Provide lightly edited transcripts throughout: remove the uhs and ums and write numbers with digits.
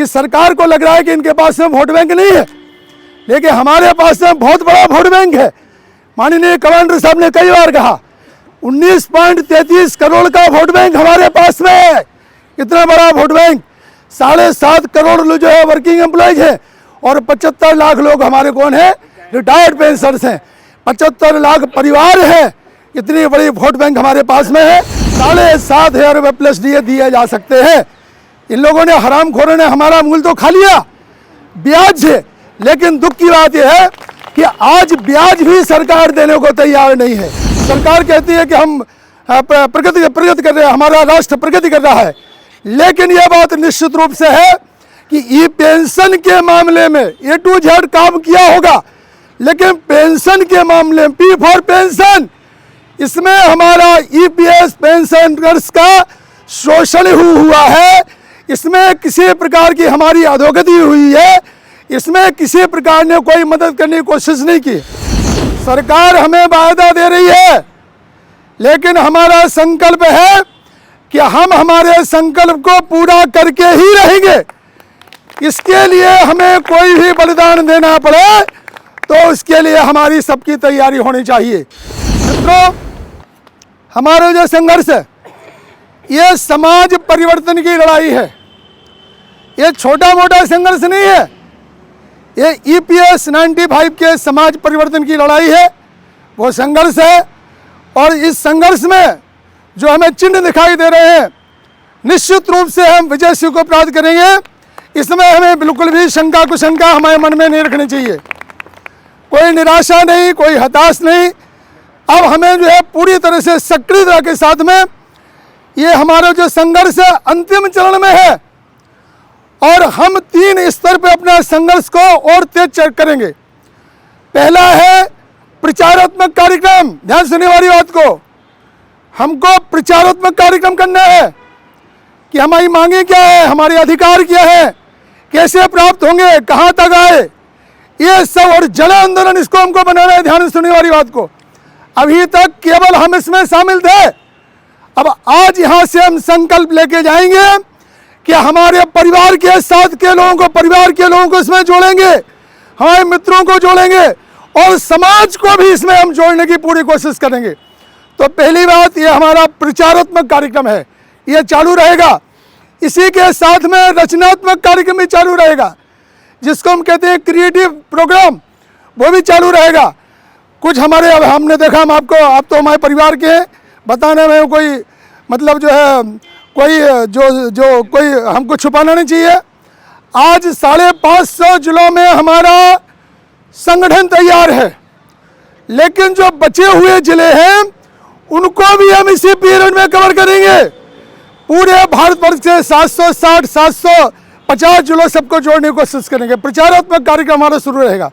कि सरकार को लग रहा है कि इनके पास में वोट बैंक नहीं है, लेकिन हमारे पास में बहुत बड़ा वोट बैंक है। माननीय कमांडर साहब ने कई बार कहा 19.33 करोड़ का वोट बैंक हमारे पास में है। इतना बड़ा वोट बैंक, 7.5 करोड़ जो है वर्किंग एम्प्लॉयज हैं और 75 लाख लोग हमारे कौन है, रिटायर्ड पेंशनर्स हैं। 75 लाख परिवार हैं। इतनी बड़ी वोट बैंक हमारे पास में है। 7,500 रुपये प्लस दिए जा सकते हैं। इन लोगों ने, हरामखोरों ने हमारा मूल तो खा लिया ब्याज से, लेकिन दुख की बात यह है कि आज ब्याज भी सरकार देने को तैयार नहीं है। सरकार कहती है कि हम प्रगति कर रहे हैं, हमारा राष्ट्र प्रगति कर रहा है, लेकिन यह बात निश्चित रूप से है कि ई पेंशन के मामले में A to Z काम किया होगा, लेकिन पेंशन के मामले में P फॉर पेंशन, इसमें हमारा EPS पेंशनर्स का शोषण हुआ है। इसमें किसी प्रकार की हमारी अधोगति हुई है। इसमें किसी प्रकार ने कोई मदद करने की कोशिश नहीं की। सरकार हमें वायदा दे रही है, लेकिन हमारा संकल्प है कि हम हमारे संकल्प को पूरा करके ही रहेंगे। इसके लिए हमें कोई भी बलिदान देना पड़े तो उसके लिए हमारी सबकी तैयारी होनी चाहिए। मित्रों, हमारा जो संघर्ष है ये समाज परिवर्तन की लड़ाई है। ये छोटा मोटा संघर्ष नहीं है, ये EPS 95 के समाज परिवर्तन की लड़ाई है, वो संघर्ष है। और इस संघर्ष में जो हमें चिन्ह दिखाई दे रहे हैं, निश्चित रूप से हम विजय सिंह को प्राप्त करेंगे। इसमें हमें बिल्कुल भी शंका कुशंका हमारे मन में नहीं रखनी चाहिए। कोई निराशा नहीं, कोई हताश नहीं। अब हमें जो है पूरी तरह से सक्रियता के साथ में ये हमारा जो संघर्ष है अंतिम चरण में है, और हम 3 स्तर पे अपना संघर्ष को और तेज करेंगे। पहला है प्रचारात्मक कार्यक्रम। ध्यान सुनने वाली बात को, हमको प्रचारात्मक कार्यक्रम करना है कि हमारी मांगे क्या है, हमारे अधिकार क्या है, कैसे प्राप्त होंगे, कहाँ तक आए, ये सब, और जन आंदोलन इसको हमको बनाना है। ध्यान सुनने वाली बात को, अभी तक केवल हम इसमें शामिल थे। अब आज यहाँ से हम संकल्प लेके जाएंगे कि हमारे परिवार के साथ के लोगों को, परिवार के लोगों को इसमें जोड़ेंगे, हमारे मित्रों को जोड़ेंगे और समाज को भी इसमें हम जोड़ने की पूरी कोशिश करेंगे। तो पहली बात, ये हमारा प्रचारात्मक कार्यक्रम है, ये चालू रहेगा। इसी के साथ में रचनात्मक कार्यक्रम भी चालू रहेगा, जिसको हम कहते हैं क्रिएटिव प्रोग्राम, वो भी चालू रहेगा। कुछ हमारे, अब हमने देखा, हम आपको, आप तो हमारे परिवार के बताने में कोई मतलब जो है कोई जो कोई हमको छुपाना नहीं चाहिए। आज 550 जिलों में हमारा संगठन तैयार है, लेकिन जो बचे हुए जिले हैं उनको भी हम इसी पीरियड में कवर करेंगे। पूरे भारतवर्ष से 760, 750 जिलों सबको जोड़ने की कोशिश करेंगे। प्रचारात्मक कार्यक्रम हमारा शुरू रहेगा।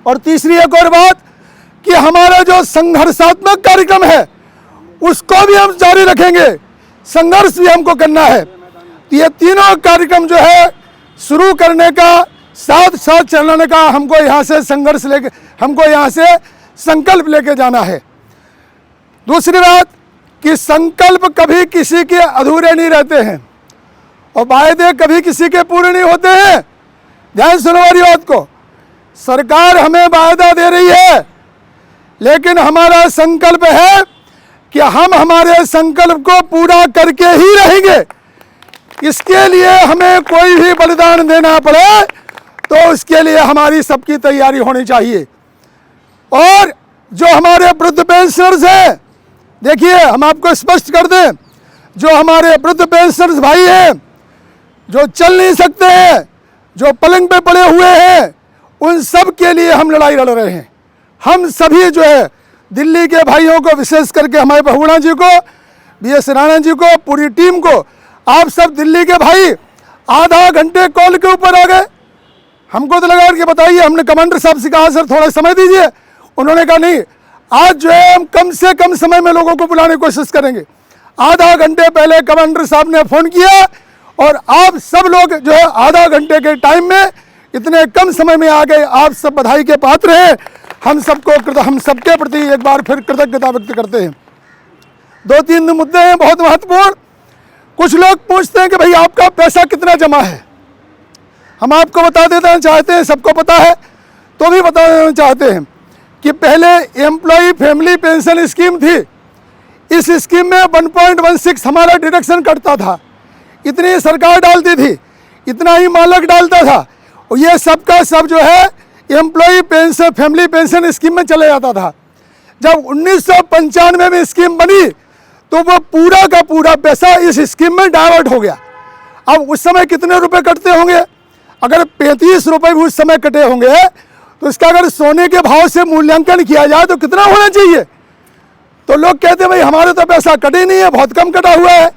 और तीसरी एक और बात कि हमारा जो संघर्षात्मक कार्यक्रम है उसको भी हम जारी रखेंगे। संघर्ष भी हमको करना है। तो ये तीनों कार्यक्रम जो है शुरू करने का, साथ साथ चलाने का, हमको यहाँ से संघर्ष लेके, हमको यहाँ से संकल्प लेके जाना है। दूसरी बात कि संकल्प कभी किसी के अधूरे नहीं रहते हैं और वायदे कभी किसी के पूरे नहीं होते हैं। ध्यान सुनो वाली बात को, सरकार हमें वायदा दे रही है, लेकिन हमारा संकल्प है कि हम हमारे संकल्प को पूरा करके ही रहेंगे। इसके लिए हमें कोई भी बलिदान देना पड़े तो उसके लिए हमारी सबकी तैयारी होनी चाहिए। और जो हमारे वृद्ध पेंशनर्स हैं, देखिए हम आपको स्पष्ट कर दें, जो हमारे वृद्ध पेंशनर्स भाई हैं, जो चल नहीं सकते हैं, जो पलंग पे पड़े हुए हैं, उन सब के लिए हम लड़ाई लड़ रहे हैं। हम सभी जो है दिल्ली के भाइयों को, विशेष करके हमारे बहुगुणा जी को, BS राणा जी को, पूरी टीम को, आप सब दिल्ली के भाई आधा घंटे कॉल के ऊपर आ गए। हमको तो लगा कि बताइए, हमने कमांडर साहब से कहा सर थोड़ा समय दीजिए, उन्होंने कहा नहीं, आज जो है हम कम से कम समय में लोगों को बुलाने की कोशिश करेंगे। आधा घंटे पहले कमांडर साहब ने फ़ोन किया और आप सब लोग जो है आधा घंटे के टाइम में इतने कम समय में आ गए। आप सब बधाई के पात्र हैं। हम सबके प्रति एक बार फिर कृतज्ञता व्यक्त करते हैं। 2-3 मुद्दे हैं बहुत महत्वपूर्ण। कुछ लोग पूछते हैं कि भाई आपका पैसा कितना जमा है। हम आपको बता देना चाहते हैं, सबको पता है तो भी बता देना चाहते हैं कि पहले एम्प्लॉय फैमिली पेंशन स्कीम थी। इस स्कीम में 1.16 हमारा डिडक्शन कटता था, इतनी सरकार डालती थी, इतना ही मालिक डालता था, और ये सब का सब जो है employ pension family pension scheme में चले जाता था। जब 1995 में स्कीम बनी तो वो पूरा का पूरा पैसा इस स्कीम में डाइवर्ट हो गया। अब उस समय कितने रुपए कटते होंगे? अगर 35 रुपये भी उस समय कटे होंगे तो इसका अगर सोने के भाव से मूल्यांकन किया जाए तो कितना होना चाहिए? तो लोग कहते हैं भाई हमारे तो पैसा कटे नहीं है, बहुत कम कटा हुआ है।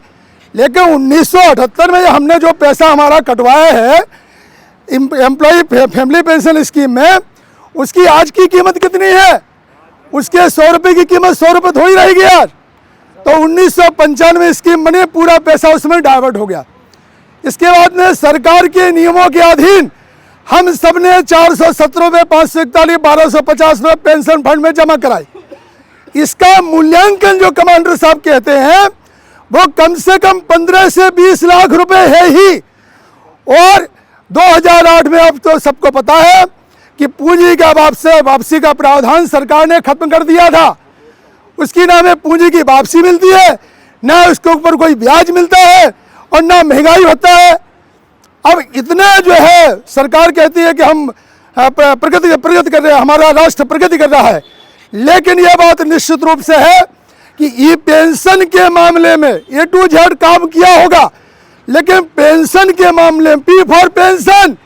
लेकिन 1978 में हमने जो पैसा हमारा कटवाया है एम्प्लॉय फैमिली पेंशन स्कीम में, उसकी आज की कीमत कितनी है? उसके 100 रुपये की कीमत 100 रुपये थोड़ी रहेगी यार। तो 1995 स्कीम बनी, पूरा पैसा उसमें डाइवर्ट हो गया। इसके बाद में सरकार के नियमों के अधीन हम सब ने 417 रुपये, 541, 1250 रुपये पेंशन फंड में जमा कराई। इसका मूल्यांकन जो कमांडर साहब कहते हैं वो कम से कम 15 से 20 लाख रुपए है ही। और 2008 में अब तो सबको पता है कि पूंजी का वापसी का प्रावधान सरकार ने खत्म कर दिया था। उसकी ना हमें पूंजी की वापसी मिलती है, ना उसके ऊपर कोई ब्याज मिलता है, और ना महंगाई होता है। अब इतना जो है सरकार कहती है कि हम प्रगति कर रहे हैं, हमारा राष्ट्र प्रगति कर रहा है, लेकिन यह बात निश्चित रूप से है कि ई पेंशन के मामले में A to Z काम किया होगा, लेकिन पेंशन के मामले में P फॉर पेंशन,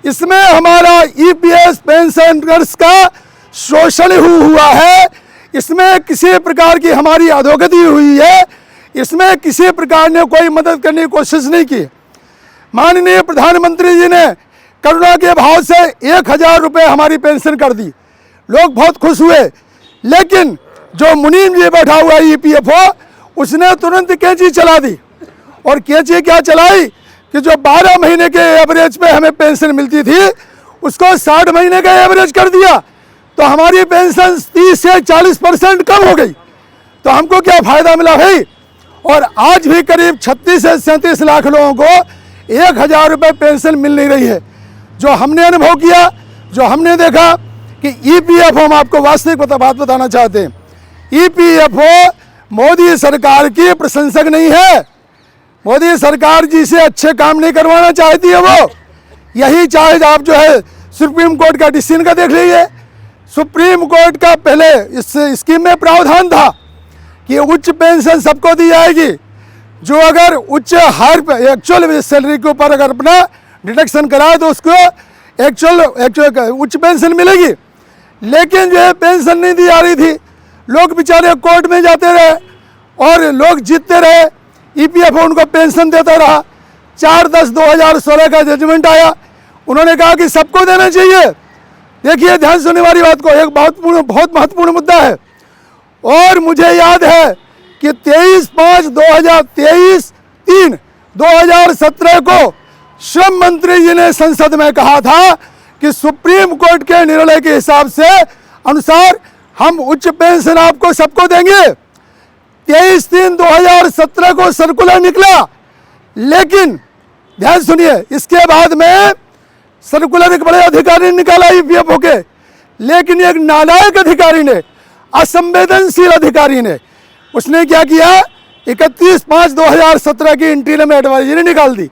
इसमें हमारा EPS पेंशनर्स का शोषण हुआ है। इसमें किसी प्रकार की हमारी अधोगति हुई है, इसमें किसी प्रकार ने कोई मदद करने की कोशिश नहीं की। माननीय प्रधानमंत्री जी ने करुणा के भाव से 1000 रुपये हमारी पेंशन कर दी, लोग बहुत खुश हुए। लेकिन जो मुनीम जी बैठा हुआ EPFO, उसने तुरंत कैंची चला दी। और कैंची क्या चलाई कि जो 12 महीने के एवरेज पे हमें पेंशन मिलती थी उसको 60 महीने का एवरेज कर दिया। तो हमारी पेंशन 30 से 40% कम हो गई। तो हमको क्या फ़ायदा मिला भाई? और आज भी करीब 36 से 37 लाख लोगों को 1000 रुपये पेंशन मिल नहीं रही है। जो हमने अनुभव किया, जो हमने देखा कि EPFO, हम आपको वास्तविक बात बताना चाहते हैं, EPFO मोदी सरकार की प्रशंसक नहीं है। मोदी सरकार जी से अच्छे काम नहीं करवाना चाहती है वो। यही चाहे आप जो है सुप्रीम कोर्ट का डिसीजन का देख लीजिए। सुप्रीम कोर्ट का पहले इस स्कीम में प्रावधान था कि उच्च पेंशन सबको दी जाएगी, जो अगर उच्च हायर एक्चुअल सैलरी के ऊपर अगर अपना डिडक्शन कराए तो उसको एक्चुअल उच्च पेंशन मिलेगी। लेकिन जो है पेंशन नहीं दी जा रही थी, लोग बेचारे कोर्ट में जाते रहे और लोग जीतते रहे, EPFO उनको पेंशन देता रहा। 4/10/2016 का जजमेंट आया, उन्होंने कहा कि सबको देना चाहिए। देखिए ध्यान सुनने वाली बात को, एक बहुत महत्वपूर्ण मुद्दा है। और मुझे याद है कि 23/5/2017 को श्रम मंत्री जी ने संसद में कहा था कि सुप्रीम कोर्ट के निर्णय के हिसाब से अनुसार हम उच्च पेंशन आपको सबको देंगे। 23/3/2017 को सर्कुलर निकला, लेकिन ध्यान सुनिए, इसके बाद में सर्कुलर एक बड़े अधिकारी ने निकाला EPFO के, लेकिन एक नालायक अधिकारी ने, असंवेदनशील अधिकारी ने, उसने क्या किया, 31/5/2017 की इंटीरियम एडवाइजरी निकाल दी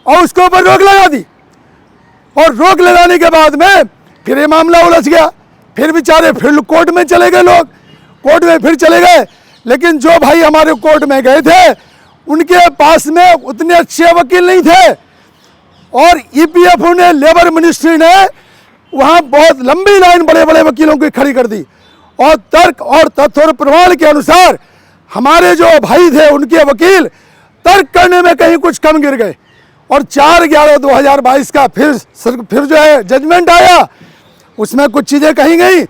और उसके ऊपर रोक लगा दी। और रोक लगाने के बाद में फिर ये मामला उलझ गया, फिर बेचारे फिर कोर्ट में चले गए, लोग कोर्ट में फिर चले गए। लेकिन जो भाई हमारे कोर्ट में गए थे उनके पास में उतने अच्छे वकील नहीं थे, और EPFO ने, लेबर मिनिस्ट्री ने वहाँ बहुत लंबी लाइन बड़े बड़े वकीलों की खड़ी कर दी। और तर्क और तथ्य और प्रमाण के अनुसार हमारे जो भाई थे उनके वकील तर्क करने में कहीं कुछ कम गिर गए। और 4/11/2022 का फिर जो है जजमेंट आया, उसमें कुछ चीज़ें कही गई,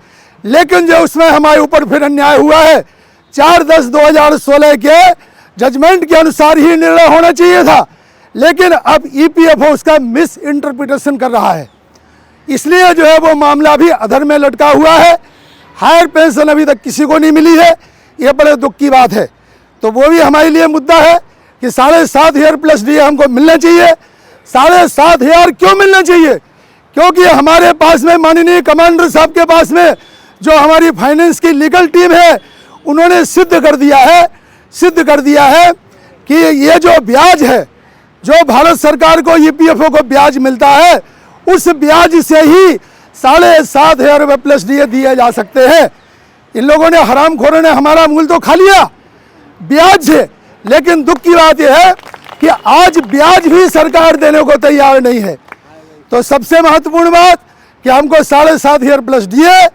लेकिन जो उसमें हमारे ऊपर फिर अन्याय हुआ है, 4/10/2016 के जजमेंट के अनुसार ही निर्णय होना चाहिए था, लेकिन अब EPFO उसका मिस इंटरप्रिटेशन कर रहा है। इसलिए जो है वो मामला भी अधर में लटका हुआ है। हायर पेंशन अभी तक किसी को नहीं मिली है, ये बड़े दुख की बात है। तो वो भी हमारे लिए मुद्दा है कि 7.5 ईयर प्लस DA हमको मिलना चाहिए। 7,500 क्यों मिलना चाहिए? क्योंकि हमारे पास में माननीय कमांडर साहब के पास में जो हमारी फाइनेंस की लीगल टीम है, उन्होंने सिद्ध कर दिया है कि ये जो ब्याज है, जो भारत सरकार को ईपीएफओ को ब्याज मिलता है, उस ब्याज से ही 7,500 रुपये प्लस दिए जा सकते हैं। इन लोगों ने, हरामखोरों ने हमारा मूल तो खा लिया ब्याज से, लेकिन दुख की बात यह है कि आज ब्याज भी सरकार देने को तैयार नहीं है। तो सबसे महत्वपूर्ण बात कि हमको 7,500 प्लस दिए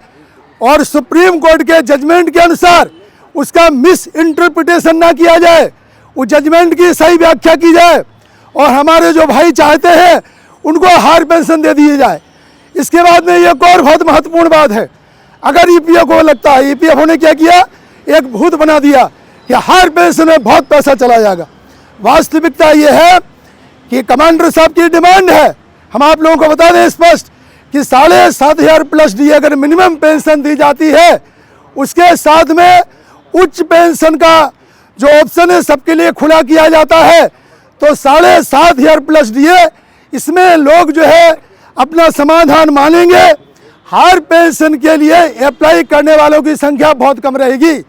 और सुप्रीम कोर्ट के जजमेंट के अनुसार उसका मिस इंटरप्रिटेशन ना किया जाए, उस जजमेंट की सही व्याख्या की जाए और हमारे जो भाई चाहते हैं उनको हायर पेंशन दे दी जाए। इसके बाद में एक और बहुत महत्वपूर्ण बात है, अगर ईपीएफओ को लगता है, ईपीएफओ ने क्या किया, एक भूत बना दिया कि हायर पेंशन में बहुत पैसा चला जाएगा। वास्तविकता ये है कि कमांडर साहब की डिमांड है, हम आप लोगों को बता दें स्पष्ट कि 7,500 प्लस डी अगर मिनिमम पेंशन दी जाती है, उसके साथ में उच्च पेंशन का जो ऑप्शन है सबके लिए खुला किया जाता है, तो 7,500 प्लस डीए, इसमें लोग जो है अपना समाधान मानेंगे। हायर पेंशन के लिए अप्लाई करने वालों की संख्या बहुत कम रहेगी।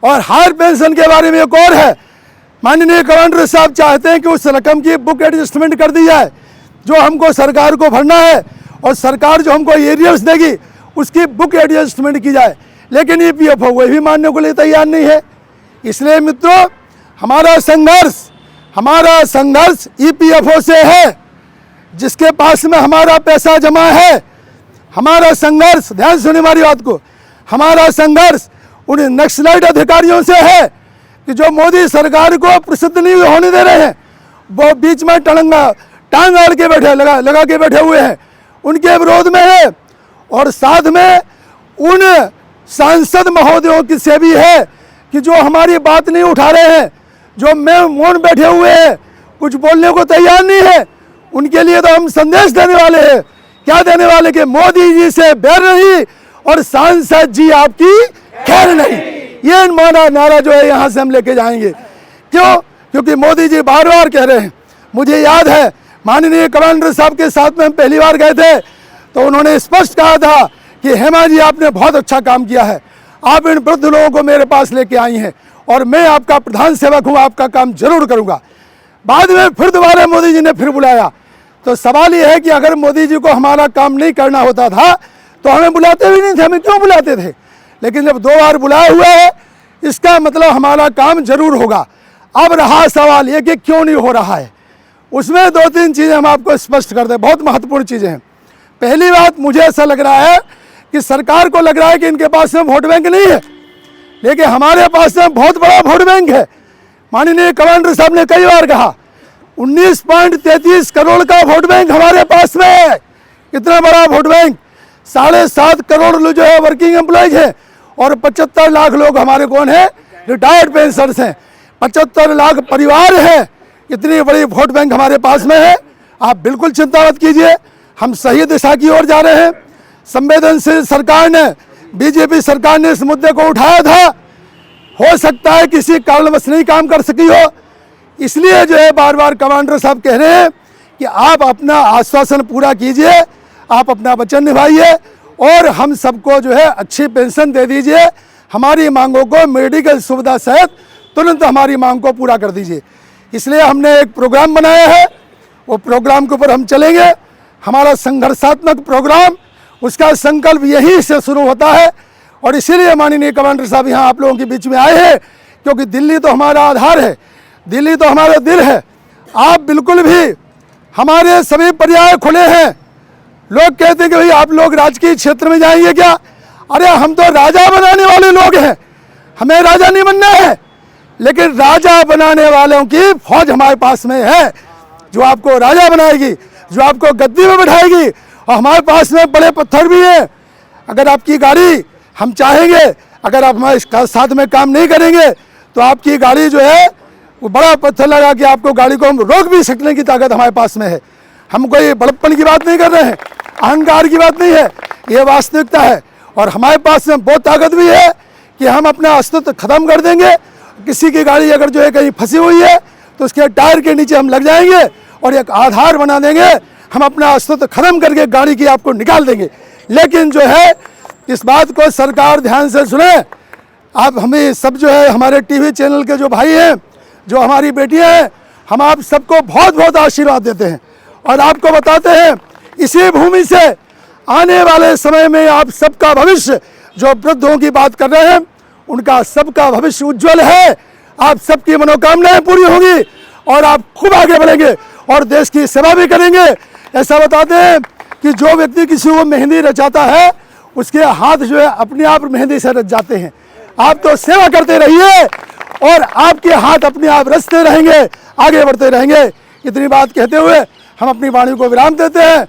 और हायर पेंशन के बारे में एक और है, माननीय कमांडर साहब चाहते हैं कि उस रकम की बुक एडजस्टमेंट कर दी जाए जो हमको सरकार को भरना है, और सरकार जो हमको एरियर्स देगी उसकी बुक एडजस्टमेंट की जाए, लेकिन ईपीएफओ वही भी मानने को लिए तैयार नहीं है। इसलिए मित्रों, हमारा संघर्ष ईपीएफओ से है, जिसके पास में हमारा पैसा जमा है। हमारा संघर्ष, ध्यान सुनिए हमारी बात को, हमारा संघर्ष उन नक्सलाइट अधिकारियों से है कि जो मोदी सरकार को प्रसिद्ध नहीं होने दे रहे हैं, वो बीच में टांग आड़ के बैठे लगा के बैठे हुए हैं, उनके विरोध में है। और साथ में उन सांसद महोदयों की से भी है कि जो हमारी बात नहीं उठा रहे हैं, जो मौन बैठे हुए हैं, कुछ बोलने को तैयार नहीं है, उनके लिए तो हम संदेश देने वाले हैं। क्या देने वाले कि मोदी जी से बैर नहीं और सांसद जी आपकी खैर नहीं, ये नारा जो है यहाँ से हम लेके जाएंगे। क्यों? क्योंकि मोदी जी बार बार कह रहे हैं। मुझे याद है माननीय कमांडर साहब के साथ में हम पहली बार गए थे, तो उन्होंने स्पष्ट कहा था कि हेमा जी आपने बहुत अच्छा काम किया है, आप इन वृद्ध लोगों को मेरे पास लेके आई हैं और मैं आपका प्रधान सेवक हूँ, आपका काम जरूर करूँगा। बाद में फिर दोबारा मोदी जी ने फिर बुलाया, तो सवाल ये है कि अगर मोदी जी को हमारा काम नहीं करना होता था तो हमें बुलाते भी नहीं थे, हमें क्यों बुलाते थे? लेकिन जब 2 बार बुलाया हुआ है, इसका मतलब हमारा काम जरूर होगा। अब रहा सवाल ये कि क्यों नहीं हो रहा है, उसमें 2-3 चीज़ें हम आपको स्पष्ट कर दें, बहुत महत्वपूर्ण चीज़ें हैं। पहली बात, मुझे ऐसा लग रहा है कि सरकार को लग रहा है कि इनके पास में वोट बैंक नहीं है, लेकिन हमारे पास में बहुत बड़ा वोट बैंक है। माननीय कमांडर साहब ने कई बार कहा 19.33 करोड़ का वोट बैंक हमारे पास में है। इतना बड़ा वोट बैंक, 7.5 करोड़ जो है वर्किंग एम्प्लॉयज हैं और 75 लाख लोग हमारे कौन है, रिटायर्ड पेंशनर्स हैं, 75 लाख परिवार हैं। इतनी बड़ी वोट बैंक हमारे पास में है। आप बिल्कुल चिंता मत कीजिए, हम सही दिशा की ओर जा रहे हैं। संवेदनशील सरकार ने, बीजेपी सरकार ने इस मुद्दे को उठाया था, हो सकता है किसी कारणवश नहीं काम कर सकी हो, इसलिए जो है बार बार कमांडर साहब कह रहे हैं कि आप अपना आश्वासन पूरा कीजिए, आप अपना वचन निभाइए और हम सबको जो है अच्छी पेंशन दे दीजिए। हमारी मांगों को मेडिकल सुविधा सहित तुरंत हमारी मांग को पूरा कर दीजिए। इसलिए हमने एक प्रोग्राम बनाया है, वो प्रोग्राम के ऊपर हम चलेंगे। हमारा संघर्षात्मक प्रोग्राम, उसका संकल्प यहीं से शुरू होता है और इसीलिए माननीय कमांडर साहब यहाँ आप लोगों के बीच में आए हैं, क्योंकि दिल्ली तो हमारा आधार है, दिल्ली तो हमारा दिल है। आप बिल्कुल भी, हमारे सभी पर्याय खुले हैं। लोग कहते हैं कि भाई आप लोग राजकीय क्षेत्र में जाएंगे क्या? अरे हम तो राजा बनाने वाले लोग हैं, हमें राजा नहीं बनना है, लेकिन राजा बनाने वालों की फौज हमारे पास में है, जो आपको राजा बनाएगी, जो आपको गद्दी में बैठाएगी। और हमारे पास में बड़े पत्थर भी हैं। अगर आपकी गाड़ी, हम चाहेंगे अगर आप हमारे साथ में काम नहीं करेंगे तो आपकी गाड़ी जो है वो बड़ा पत्थर लगा के आपको गाड़ी को हम रोक भी सकने की ताकत हमारे पास में है। हम कोई बड़प्पन की बात नहीं कर रहे हैं, अहंकार की बात नहीं है, ये वास्तविकता है। और हमारे पास में बहुत ताकत भी है कि हम अपना अस्तित्व खत्म कर देंगे। किसी की गाड़ी अगर जो है कहीं फंसी हुई है तो उसके टायर के नीचे हम लग जाएंगे और एक आधार बना देंगे, हम अपना अस्तित्व खत्म करके गाड़ी की आपको निकाल देंगे। लेकिन जो है इस बात को सरकार ध्यान से सुने। आप हमें सब जो है हमारे टीवी चैनल के जो भाई हैं, जो हमारी बेटियां हैं, हम आप सबको बहुत बहुत आशीर्वाद देते हैं और आपको बताते हैं इसी भूमि से आने वाले समय में आप सबका भविष्य, जो वृद्धों की बात कर रहे हैं, उनका सबका भविष्य उज्जवल है। आप सबकी मनोकामनाएं पूरी होंगी और आप खूब आगे बढ़ेंगे और देश की सेवा भी करेंगे। ऐसा बताते हैं कि जो व्यक्ति किसी को मेहंदी रचाता है, उसके हाथ जो है अपने आप मेहंदी से रच जाते हैं। आप तो सेवा करते रहिए और आपके हाथ अपने आप रचते रहेंगे, आगे बढ़ते रहेंगे। इतनी बात कहते हुए हम अपनी वाणी को विराम देते हैं।